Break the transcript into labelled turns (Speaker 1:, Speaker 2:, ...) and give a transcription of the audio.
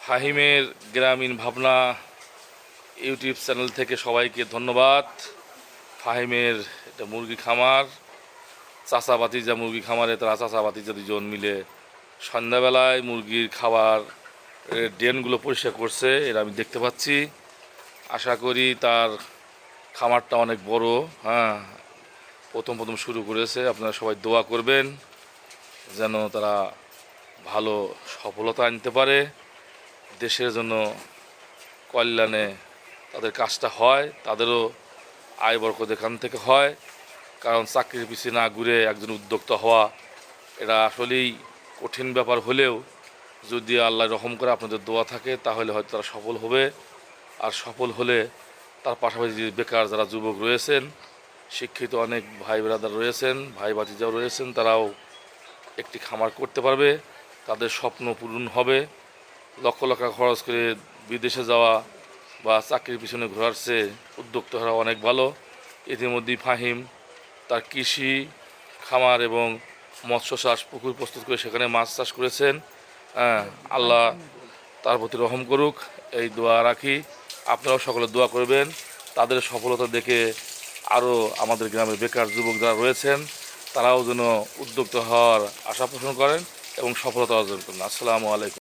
Speaker 1: ফাহিমের গ্রামীণ ভাবনা YouTube channel থেকে সবাইকে ধন্যবাদ। ফাহিমের এটা মুরগি খামার, চাচা বাতিজা মুরগি খামারে তারা চাচা বাতিজা দুজন মিলে সন্ধ্যাবেলায় মুরগির খাবার ড্রেনগুলো পরিষ্কার করছে, এটা আমি দেখতে পাচ্ছি। আশা করি তার খামারটা অনেক বড়। হ্যাঁ, প্রথম শুরু করেছে। আপনারা সবাই দোয়া করবেন যেন তারা ভালো সফলতা আনতে পারে, দেশের জন্য কল্যাণে তাদের কাজটা হয়, তাদেরও আয় বরকত এখান থেকে হয়। কারণ চাকরির পিছিয়ে না ঘুরে একজন উদ্যোক্তা হওয়া এটা আসলেই কঠিন ব্যাপার হলেও যদি আল্লাহ রহম করে আপনাদের দোয়া থাকে তাহলে হয়তো তারা সফল হবে। আর সফল হলে তার পাশাপাশি যে বেকার যারা যুবক রয়েছেন, শিক্ষিত অনেক ভাই ব্রাদার রয়েছেন, ভাই ভাতিজাও রয়েছেন, তারাও একটি খামার করতে পারবে, তাদের স্বপ্ন পূরণ হবে। লক্ষ লক্ষ খরচ করে বিদেশে যাওয়া বা চাকরির পিছনে ঘোরার চেয়ে উদ্যোক্তা হওয়া অনেক ভালো। ইতিমধ্যেই ফাহিম তার কৃষি খামার এবং মৎস্য চাষ পুকুর প্রস্তুত করে সেখানে মাছ চাষ করেছেন। আল্লাহ তার প্রতি রহম করুক, এই দোয়া রাখি। আপনারাও সকলে দোয়া করবেন তাদের সফলতা দেখে আরও আমাদের গ্রামের বেকার যুবক যারা রয়েছেন তারাও যেন উদ্যোক্তা হওয়ার আশা পোষণ করেন এবং সফলতা অর্জন করেন। আসসালামু আলাইকুম।